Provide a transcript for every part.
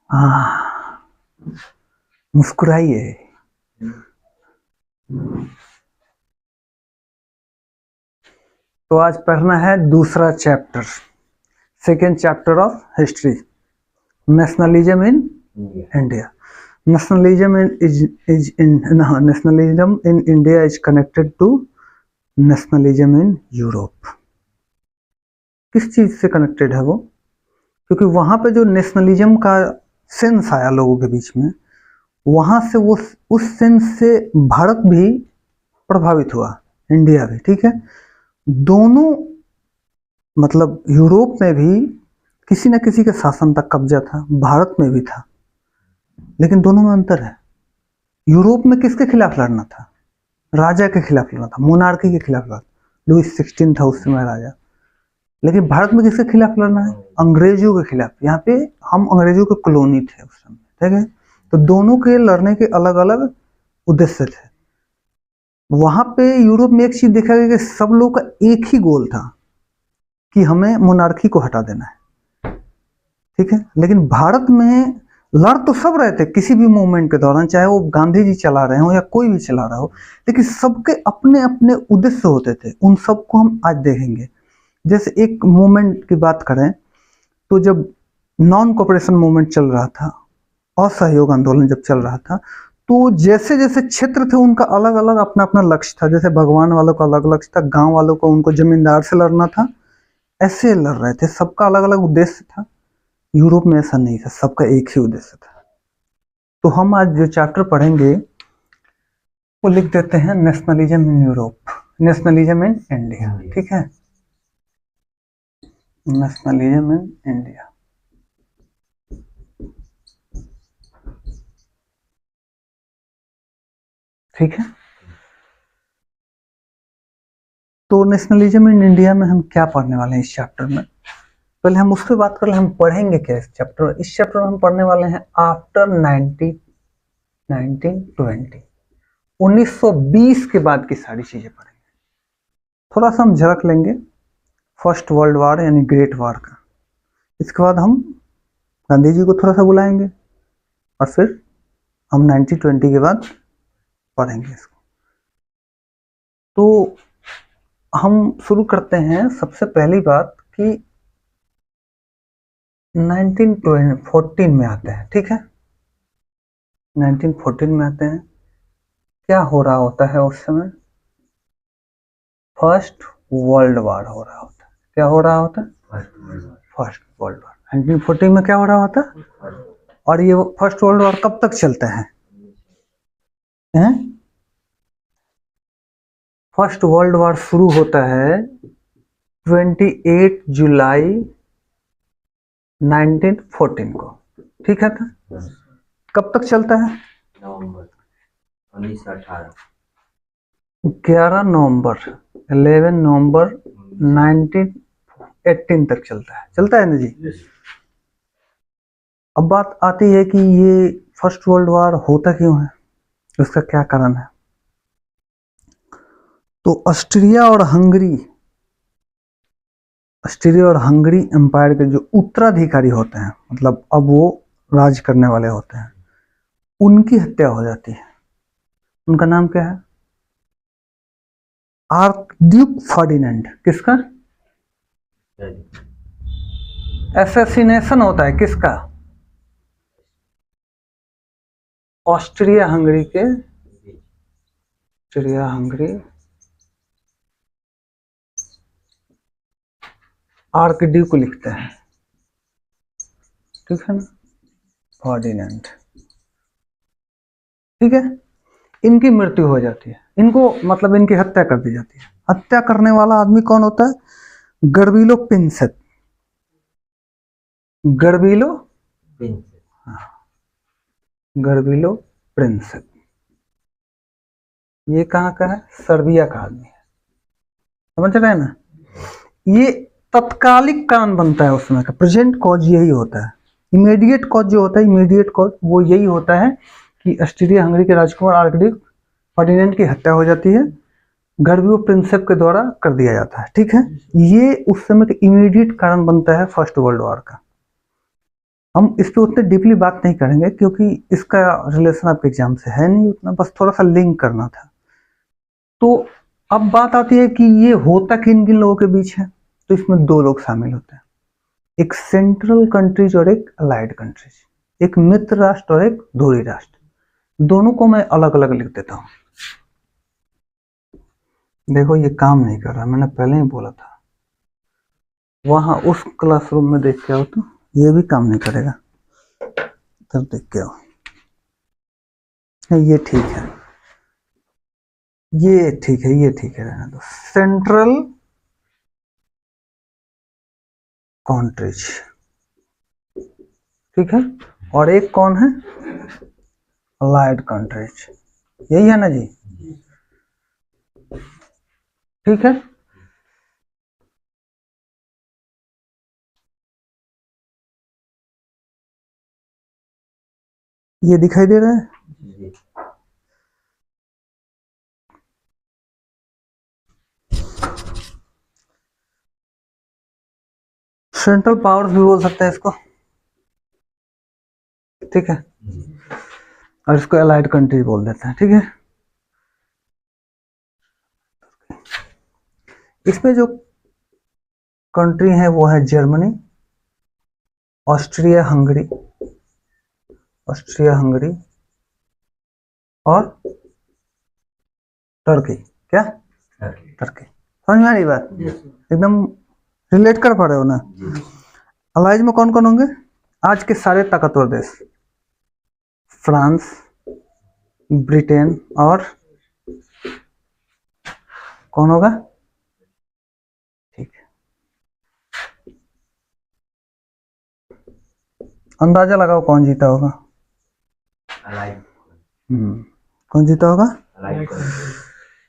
हाँ, मुस्कुराइए। तो आज पढ़ना है दूसरा chapter, second chapter of history, nationalism in India. Nationalism in India is connected to nationalism in Europe. किस चीज से कनेक्टेड है वो? क्योंकि वहां पे जो नेशनलिज्म का सेंस आया लोगों के बीच में, वहां से वो उस सेंस से भारत भी प्रभावित हुआ, इंडिया भी। ठीक है, दोनों मतलब यूरोप में भी किसी न किसी के शासन तक कब्जा था, भारत में भी था, लेकिन दोनों में अंतर है। यूरोप में किसके खिलाफ लड़ना था? राजा के खिलाफ लड़ना था, मोनार्की के खिलाफ लड़ना। लुईस 16 था उस समय राजा। लेकिन भारत में किसके खिलाफ लड़ना है? अंग्रेजों के खिलाफ। यहाँ पे हम अंग्रेजों के कॉलोनी थे उस समय, ठीक है। तो दोनों के लड़ने के अलग अलग उद्देश्य थे। वहां पे यूरोप में एक चीज देखा गया कि सब लोग का एक ही गोल था कि हमें मोनार्की को हटा देना है, ठीक है। लेकिन भारत में लड़ तो सब रहे थे किसी भी मूवमेंट के दौरान, चाहे वो गांधी जी चला रहे हो या कोई भी चला रहा हो, लेकिन सबके अपने अपने उद्देश्य होते थे। उन सबको हम आज देखेंगे। जैसे एक मूवमेंट की बात करें तो जब नॉन कोऑपरेशन मूवमेंट चल रहा था, असहयोग आंदोलन जब चल रहा था, तो जैसे जैसे क्षेत्र थे उनका अलग अलग अपना अपना लक्ष्य था। जैसे भगवान वालों का अलग लक्ष्य था, गांव वालों को उनको जमींदार से लड़ना था, ऐसे लड़ रहे थे, सबका अलग अलग उद्देश्य था। यूरोप में ऐसा नहीं था, सबका एक ही उद्देश्य था। तो हम आज जो चैप्टर पढ़ेंगे वो लिख देते हैं nationalism in Europe, nationalism in India, ठीक है। Nationalism in India. ठीक है, तो नेशनलिज्म इन इंडिया में हम क्या पढ़ने वाले हैं इस चैप्टर में? पहले हम उस पर बात कर ले, हम पढ़ेंगे क्या इस चैप्टर में? इस चैप्टर में हम पढ़ने वाले हैं आफ्टर 1920, 1920 के बाद की सारी चीजें पढ़ेंगे। थोड़ा सा हम झलक लेंगे फर्स्ट वर्ल्ड वॉर यानी ग्रेट वॉर का। इसके बाद हम गांधी जी को थोड़ा सा बुलाएंगे और फिर हम 1920 के बाद पढ़ेंगे इसको। तो हम शुरू करते हैं सबसे पहली बात कि 1914 में आते हैं, ठीक है। 1914 में आते हैं। क्या हो रहा होता है उस समय? फर्स्ट वर्ल्ड वॉर हो रहा होता है। क्या हो रहा होता है? First world war. 1914 में क्या हो रहा होता है? और ये फर्स्ट वर्ल्ड वॉर कब तक चलता है? फर्स्ट वर्ल्ड वॉर शुरू होता है 28 जुलाई 1914 को, ठीक है था। कब तक चलता है? नवंबर 1918। 11 नवंबर 11 नवंबर 1918 तक चलता है ना जी। अब बात आती है कि ये फर्स्ट वर्ल्ड वॉर होता क्यों है, उसका क्या कारण है? तो ऑस्ट्रिया और हंगरी एम्पायर के जो उत्तराधिकारी होते हैं, मतलब अब वो राज करने वाले होते हैं, उनकी हत्या हो जाती है। उनका नाम क्या है? Archduke Ferdinand. किसका एसेसिनेशन होता है? किसका? ऑस्ट्रिया हंगरी के, ऑस्ट्रिया हंगरी आर्कड्यूक को लिखते हैं, ठीक है ना, फर्डिनेंड, ठीक है। इनकी मृत्यु हो जाती है, इनको मतलब इनकी हत्या कर दी जाती है। हत्या करने वाला आदमी कौन होता है? गर्बिलो प्रिंसेप। गर्बिलो प्रिंसेप। ये कहाँ का है? सर्बिया का आदमी है, समझ रहे हैं ना। ये तत्कालिक कारण बनता है उसमें का, प्रेजेंट कॉज यही होता है। इमीडिएट कॉज जो होता है, इमीडिएट कॉज वो यही होता है कि ऑस्ट्रिया हंगरी के राजकुमार आर्कड्यूक फर्डिनेंड की हत्या हो जाती है, गर्बियो प्रिंसेप के द्वारा कर दिया जाता है, ठीक है। ये उस समय का इमीडिएट कारण बनता है फर्स्ट वर्ल्ड वॉर का। हम इस पे उतने डीपली बात नहीं करेंगे क्योंकि इसका रिलेशन आपके एग्जाम से है नहीं उतना, बस थोड़ा सा लिंक करना था। तो अब बात आती है कि ये होता किन किन लोगों के बीच है। तो इसमें दो लोग शामिल होते हैं, एक सेंट्रल कंट्रीज और एक अलाइड कंट्रीज, एक मित्र राष्ट्र और एक धुरी राष्ट्र। दोनों को मैं अलग अलग लिख देता हूं। देखो ये काम नहीं कर रहा, मैंने पहले ही बोला था। वहां उस क्लासरूम में देख के आओ तो ये भी काम नहीं करेगा, तब देख के आओ। ये ठीक है, ये ठीक है, ये ठीक है, रहने दो। सेंट्रल कंट्रीज, ठीक है। और एक कौन है, अलाइड कंट्रीज, यही है ना जी, ठीक है। ये दिखाई दे रहा है, जी सेंट्रल पावर्स भी बोल सकते हैं इसको, ठीक है। और इसको अलाइड कंट्रीज बोल देते हैं, ठीक है। इसमें जो कंट्री है वो है Germany, Austria Hungary, Austria Hungary और टर्की। क्या, टर्की। समझ में आ रही बात, एकदम रिलेट कर पा रहे हो ना। अलाइज में कौन कौन होंगे, आज के सारे ताकतवर देश, फ्रांस, ब्रिटेन और कौन होगा, ठीक है। अंदाजा लगाओ कौन जीता होगा, अलाइड कौन जीता होगा, अलाइड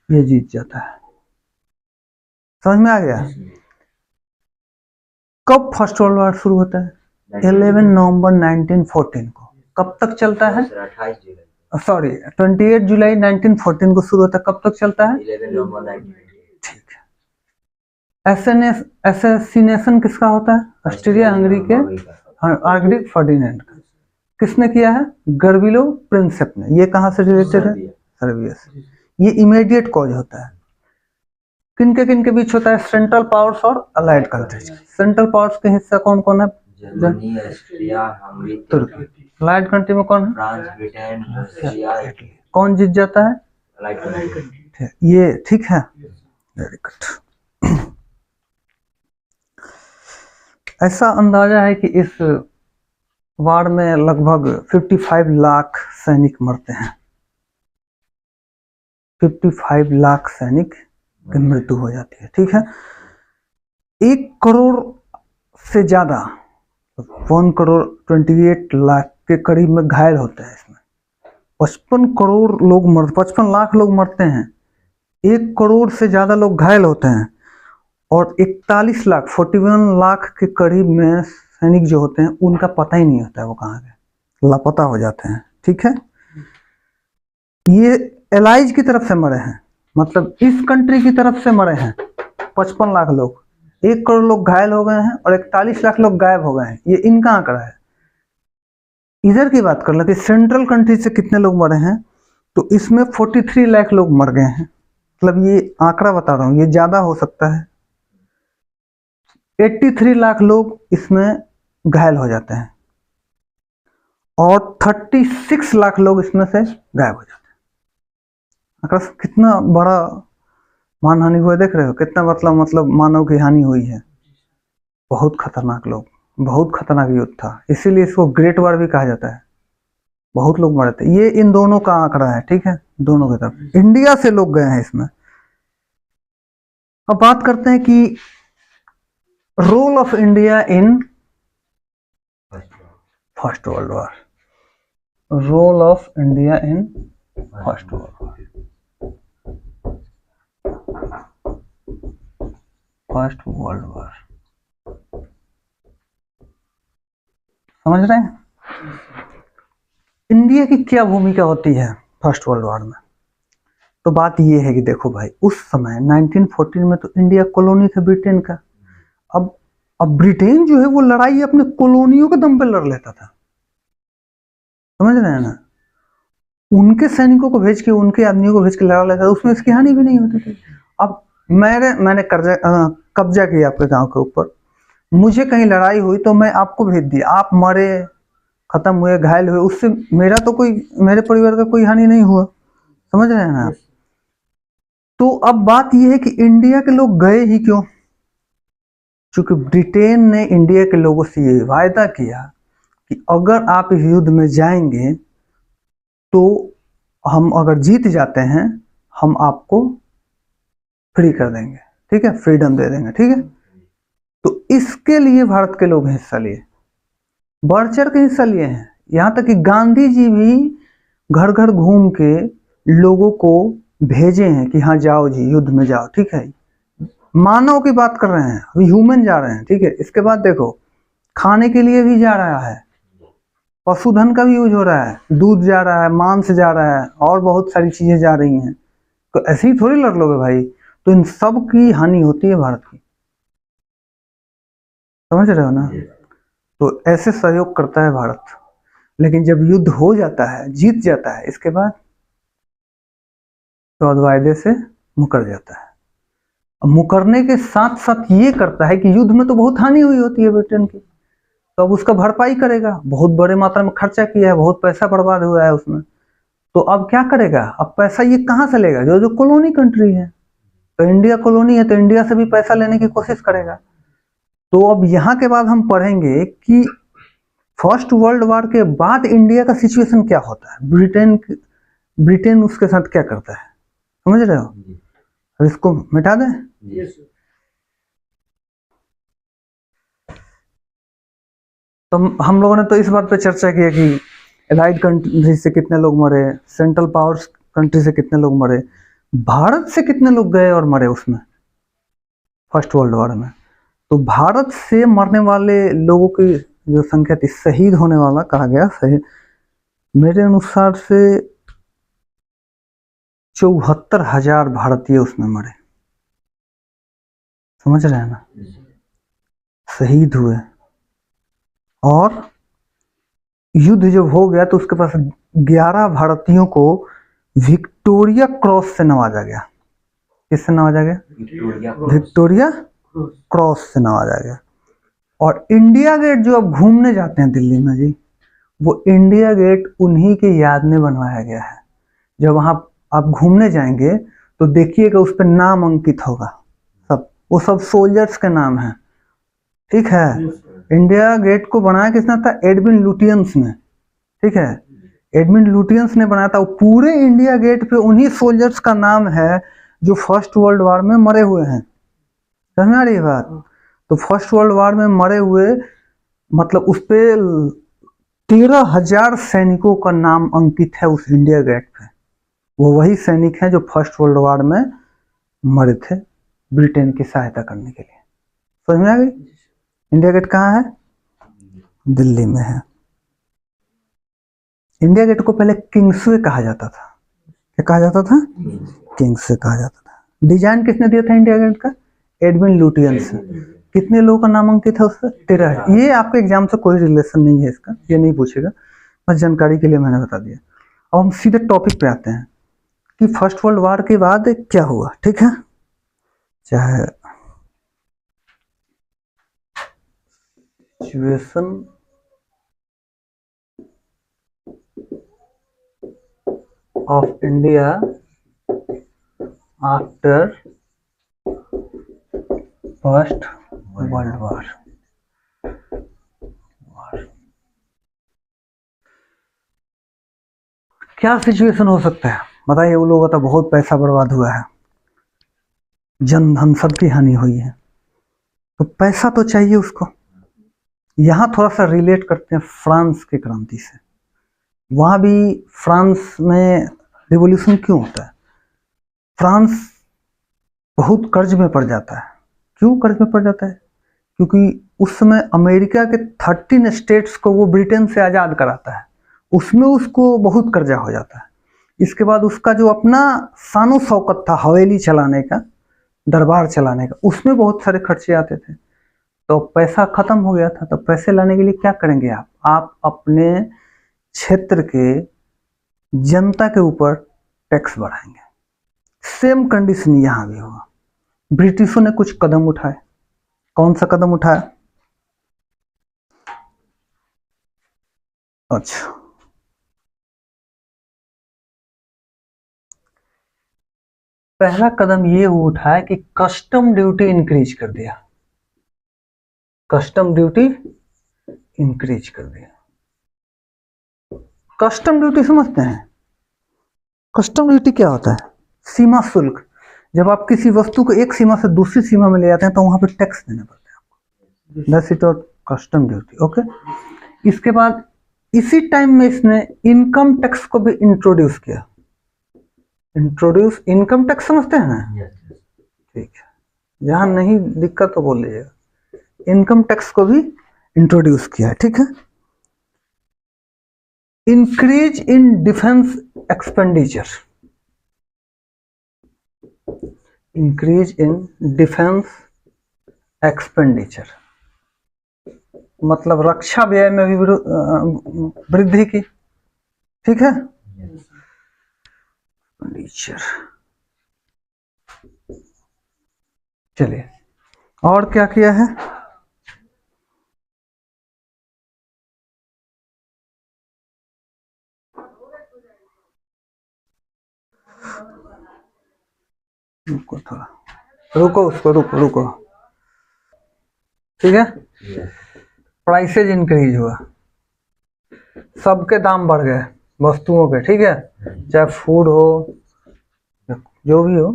ये जीत जाता है। समझ में आ गया। कब फर्स्ट वर्ल्ड वॉर शुरू होता है, 11 नवंबर 1914 को। कब तक चलता है, 28 जुलाई, सॉरी 28 जुलाई 1914 को शुरू होता है। कब तक चलता है, 11 नवंबर 1928। ठीक है। असैसिनेशन किसका होता है, ऑस्ट्रिया हंगरी के आर्कडिक फर्डिनेंड का। किसने किया है, गर्बिलो प्रिंसेप ने। ये कहाँ से रिलेटेड है, सर्बिया से। ये इमीडिएट कॉज होता है, किन के बीच होता है, सेंट्रल पावर्स और अलाइड कंट्रीज। सेंट्रल पावर्स के हिस्सा कौन कौन है, जर्मनी, ऑस्ट्रिया, हंगरी, तुर्की। अलाइड कंट्री में कौन है, फ्रांस, ब्रिटेन, रशिया, कौन जीत जाता है, अलाइड कंट्री। ये ठीक है, वेरी गुड। ऐसा अंदाजा है कि इस वार में लगभग 55 लाख सैनिक मरते हैं। 55 लाख सैनिक की मृत्यु हो जाती है, ठीक है। 1 करोड़ से ज्यादा, 1 करोड़ 28 लाख के करीब में घायल होते हैं इसमें। 55 लाख लोग मरते हैं, 1 करोड़ से ज्यादा लोग घायल होते हैं और 41 लाख 41 लाख के करीब में सैनिक जो होते हैं उनका पता ही नहीं होता है वो कहाँ गए, लापता हो जाते हैं, ठीक है। ये एलाइज की तरफ से मरे हैं, मतलब इस कंट्री की तरफ से मरे हैं 55 लाख लोग, 1 करोड़ लोग घायल हो गए हैं और 41 लाख लोग गायब हो गए हैं। ये इनका आंकड़ा है। इधर की बात कर लो कि सेंट्रल कंट्री से कितने लोग मरे हैं, तो इसमें 43 लाख लोग मर गए हैं। मतलब ये आंकड़ा बता रहा हूँ, ये ज्यादा हो सकता है। 83 लाख लोग इसमें घायल हो जाते हैं और 36 लाख लोग इसमें से गायब हो जाते हैं। आंकड़ा कितना बड़ा मानहानि हुआ, देख रहे हो कितना, मतलब मानव की हानि हुई है। बहुत खतरनाक लोग, बहुत खतरनाक युद्ध था, इसीलिए इसको ग्रेट वॉर भी कहा जाता है। बहुत लोग मरे थे। ये इन दोनों का आंकड़ा है, ठीक है, दोनों की तरफ। इंडिया से लोग गए हैं इसमें। अब बात करते हैं कि role of India in first world war. Role of India in first world war, first world war, समझ रहे हैं इंडिया की क्या भूमिका होती है फर्स्ट वर्ल्ड वॉर में। तो बात ये है कि देखो भाई, उस समय 1914 में तो इंडिया कॉलोनी था ब्रिटेन का। अब अब ब्रिटेन जो है वो लड़ाई अपने कॉलोनियों के दम पे लड़ लेता था, समझ रहे हैं ना, उनके सैनिकों को भेज के, उनके आदमियों को भेज के लड़ा लेता था, उसमें इसकी हानि भी नहीं होती थी। अब मैंने कब्जा किया आपके गांव के ऊपर, मुझे कहीं लड़ाई हुई तो मैं आपको भेज दिया, आप मरे, खत्म हुए, घायल हुए, उससे मेरा तो कोई, मेरे परिवार का कोई हानि नहीं हुआ, समझ रहे हैं ना। तो अब बात यह है कि इंडिया के लोग गए ही क्यों? क्योंकि ब्रिटेन ने इंडिया के लोगों से ये वायदा किया कि अगर आप इस युद्ध में जाएंगे तो हम अगर जीत जाते हैं हम आपको फ्री कर देंगे, ठीक है, फ्रीडम दे देंगे, ठीक है। तो इसके लिए भारत के लोग हिस्सा लिए, बढ़ चढ़ के हिस्सा लिए हैं। यहाँ तक कि गांधी जी भी घर घर घूम के लोगों को भेजे हैं कि हाँ जाओ जी, युद्ध में जाओ, ठीक है। मानव की बात कर रहे हैं, अभी ह्यूमन जा रहे हैं, ठीक है। इसके बाद देखो, खाने के लिए भी जा रहा है, पशुधन का भी यूज हो रहा है, दूध जा रहा है, मांस जा रहा है, और बहुत सारी चीजें जा रही हैं। तो ऐसे ही थोड़ी लड़ लोगे भाई, तो इन सब की हानि होती है भारत की, समझ रहे हो ना। तो ऐसे सहयोग करता है भारत, लेकिन जब युद्ध हो जाता है, जीत जाता है, इसके बाद तो वायदे से मुकर जाता है। अब मुकरने के साथ साथ ये करता है कि युद्ध में तो बहुत हानि हुई होती है ब्रिटेन की, तो अब उसका भरपाई करेगा, बहुत बड़े मात्रा में खर्चा किया है, बहुत पैसा बर्बाद हुआ है उसमें, तो अब क्या करेगा, अब पैसा ये कहाँ से लेगा? जो जो कॉलोनी कंट्री है, तो इंडिया कॉलोनी है, तो इंडिया से भी पैसा लेने की कोशिश करेगा। तो अब यहाँ के बाद हम पढ़ेंगे कि फर्स्ट वर्ल्ड वॉर के बाद इंडिया का सिचुएशन क्या होता है, ब्रिटेन उसके साथ क्या करता है, समझ रहे हो। अब इसको मिटा दें। तो हम लोगों ने तो इस बात पे चर्चा की है कि एलाइड कंट्री से कितने लोग मरे, सेंट्रल पावर्स कंट्री से कितने लोग मरे, भारत से कितने लोग गए और मरे उसमें फर्स्ट वर्ल्ड वॉर में। तो भारत से मरने वाले लोगों की जो संख्या थी, शहीद होने वाला कहा गया, सही मेरे अनुसार से 74,000 भारतीय उसमें मरे, समझ रहे हैं ना, शहीद हुए। और युद्ध जब हो गया तो उसके पास 11 भारतीयों को विक्टोरिया क्रॉस से नवाजा गया। किससे नवाजा गया? विक्टोरिया क्रॉस से नवाजा गया। और इंडिया गेट जो अब घूमने जाते हैं दिल्ली में जी, वो इंडिया गेट उन्हीं की याद में बनवाया गया है। जब वहां आप घूमने जाएंगे तो देखिएगा उस पर नाम अंकित होगा, सब वो सब सोल्जर्स के नाम है, ठीक है। इंडिया गेट को बनाया किसने था? एडविन लुटियंस ने, ठीक है, एडविन लुटियंस ने बनाया था। वो पूरे इंडिया गेट पे उन्हीं सोल्जर्स का नाम है जो फर्स्ट वर्ल्ड वॉर में मरे हुए हैं, समझ आ रही है बात। तो फर्स्ट वर्ल्ड वॉर में मरे हुए मतलब उस पे 13,000 सैनिकों का नाम अंकित है उस इंडिया गेट पे। वो वही सैनिक हैं जो फर्स्ट वर्ल्ड वॉर में मरे थे ब्रिटेन की सहायता करने के लिए, समझ में आ गई। इंडिया गेट कहाँ है? दिल्ली में है। इंडिया गेट को पहले किंग्सवे कहा जाता था। क्या कहा जाता था? किंग्सवे कहा जाता था। डिजाइन किसने दिया था इंडिया गेट का? Edwin Lutyens. कितने लोगों का नाम अंकित है उससे? 13। ये आपके एग्जाम से कोई रिलेशन नहीं है इसका, ये नहीं पूछेगा, बस जानकारी के लिए मैंने बता दिया। अब हम सीधे टॉपिक पे आते हैं कि फर्स्ट वर्ल्ड वॉर के बाद क्या हुआ, ठीक है। चाहे situation of India after first world war. क्या सिचुएशन हो सकता है बताइए। वो लोगों का बहुत पैसा बर्बाद हुआ है, जन धन सबकी हानि हुई है, तो पैसा तो चाहिए उसको। यहाँ थोड़ा सा रिलेट करते हैं फ्रांस की क्रांति से। वहाँ भी फ्रांस में रिवॉल्यूशन क्यों होता है? फ्रांस बहुत कर्ज में पड़ जाता है। क्यों कर्ज में पड़ जाता है? क्योंकि उस समय अमेरिका के 13 स्टेट्स को वो ब्रिटेन से आज़ाद कराता है, उसमें उसको बहुत कर्जा हो जाता है। इसके बाद उसका जो अपना शानो शौकत था हवेली चलाने का, दरबार चलाने का, उसमें बहुत सारे खर्चे आते थे। तो पैसा खत्म हो गया था, तो पैसे लाने के लिए क्या करेंगे आप अपने क्षेत्र के जनता के ऊपर टैक्स बढ़ाएंगे। सेम कंडीशन यहां भी होगा। ब्रिटिशों ने कुछ कदम उठाए। कौन सा कदम उठाया? अच्छा, पहला कदम ये उठाया कि कस्टम ड्यूटी इंक्रीज कर दिया। कस्टम ड्यूटी इंक्रीज कर दिया। कस्टम ड्यूटी समझते हैं? कस्टम ड्यूटी क्या होता है? सीमा शुल्क। जब आप किसी वस्तु को एक सीमा से दूसरी सीमा में ले जाते हैं तो वहां पे टैक्स देना पड़ता है आपको। That's it, custom duty. Okay, इसके बाद इसी टाइम में इसने इनकम टैक्स को भी इंट्रोड्यूस किया। इंट्रोड्यूस इनकम टैक्स समझते हैं ना? ठीक है, जहां नहीं दिक्कत तो बोल लीजिएगा। इनकम टैक्स को भी इंट्रोड्यूस किया है। ठीक है। Increase in defence expenditure. Increase in defence expenditure मतलब रक्षा व्यय में भी वृद्धि की। ठीक है। एक्सपेंडिचर। चलिए, और क्या किया है? रुको थोड़ा, रुको। ठीक है। प्राइसेज इंक्रीज हुआ, सबके दाम बढ़ गए वस्तुओं के। ठीक है, चाहे फूड हो, जो भी हो,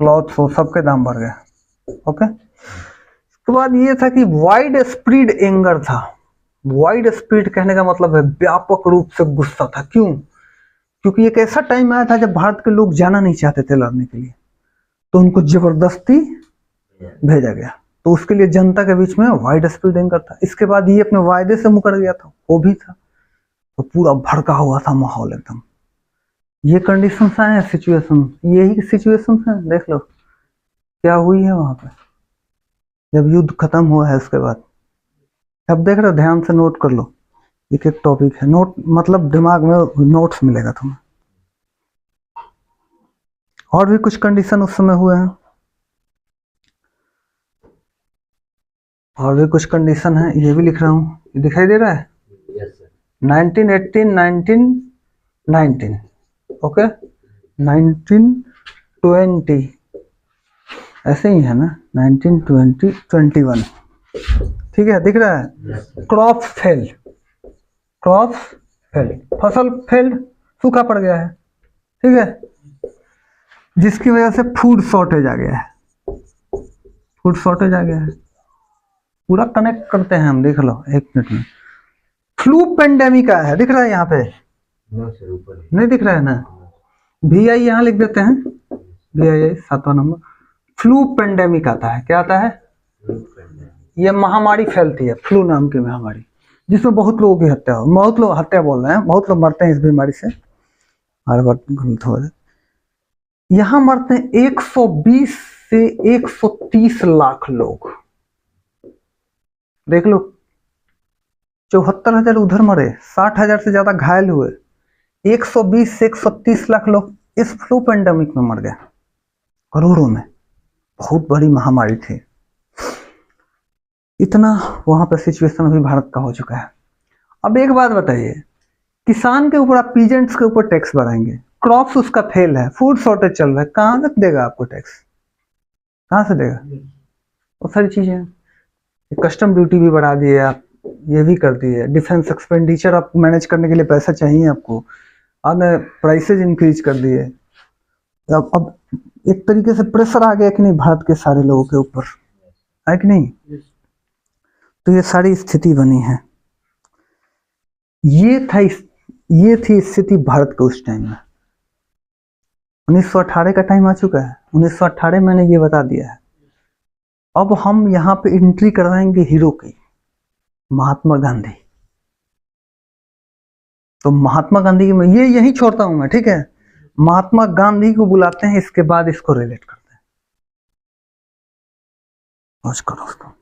क्लॉथ हो, सबके दाम बढ़ गए। ओके। उसके बाद ये था कि वाइड स्प्रेड एंगर था। वाइड स्प्रेड कहने का मतलब है व्यापक रूप से गुस्सा था। क्यों? क्योंकि एक ऐसा टाइम आया था जब भारत के लोग जाना नहीं चाहते थे लड़ने के लिए, तो उनको जबरदस्ती भेजा गया। तो उसके लिए जनता के बीच में वाइड स्प्रेड एंगर था। इसके बाद ये अपने वायदे से मुकर गया था, वो भी था, तो पूरा भड़का हुआ था माहौल एकदम। ये कंडीशंस आए हैं, सिचुएशन, यही सिचुएशन है। देख लो क्या हुई है वहां पे जब युद्ध खत्म हुआ है। उसके बाद अब देख रहे हो, ध्यान से नोट कर लो, एक एक टॉपिक है। नोट मतलब दिमाग में नोट्स मिलेगा तुम्हें। और भी कुछ कंडीशन उस समय हुए हैं, और भी कुछ कंडीशन है, ये भी लिख रहा हूँ, दिखाई दे रहा है? 1918, 1919, ओके, 1920, ऐसे ही है ना, 1920, 21। ठीक है, दिख रहा है? क्रॉप फेल, फसल फेल्ड, सूखा पड़ गया है। ठीक है, जिसकी वजह से फूड शॉर्टेज आ गया है। फूड शॉर्टेज आ गया है, पूरा कनेक्ट करते हैं हम, देख लो एक मिनट में। फ्लू पेंडेमिक आया है, दिख रहा है यहाँ पे? नहीं दिख रहा है ना? VI यहाँ लिख देते हैं, VI 7वां नंबर। फ्लू पेंडेमिक आता है। क्या आता है? ये महामारी फैलती है, फ्लू नाम की महामारी, जिसमें बहुत लोगों की हत्या हो, बहुत लोग हत्या बोल रहे हैं, बहुत लोग मरते हैं इस बीमारी से। हर बार गलत हो जाए। यहाँ मरते हैं 120 से 130 लाख लोग। देख लो, 74,000 उधर मरे, 60,000 से ज्यादा घायल हुए, 120 से 130 लाख लोग इस फ्लू पेंडेमिक में मर गए, करोड़ों में। बहुत बड़ी महामारी थी। इतना वहां पर सिचुएशन अभी भारत का हो चुका है। अब एक बात बताइए, किसान के ऊपर आप पीजेंट्स के ऊपर टैक्स बढ़ाएंगे, क्रॉप्स उसका फेल है, फूड शॉर्टेज चल रहा है, कहां तक देगा आपको टैक्स? कहां से देगा? बहुत सारी चीजें, कस्टम ड्यूटी भी बढ़ा दिए आप, ये भी कर दिए, डिफेंस एक्सपेंडिचर आप मैनेज करने के लिए पैसा चाहिए आपको, आपने प्राइसेज इंक्रीज कर दिए। अब एक तरीके से प्रेशर आ गया कि नहीं भारत के सारे लोगों के ऊपर, है कि नहीं? तो ये सारी स्थिति बनी है। ये थी स्थिति भारत के उस टाइम में। 1918 का टाइम आ चुका है, 1918 मैंने ये बता दिया है। अब हम यहाँ पे एंट्री करवाएंगे हीरो की, महात्मा गांधी। तो महात्मा गांधी की मैं ये यही छोड़ता हूं मैं, ठीक है? महात्मा गांधी को बुलाते हैं, इसके बाद इसको रिलेट करते हैं। करो उसको।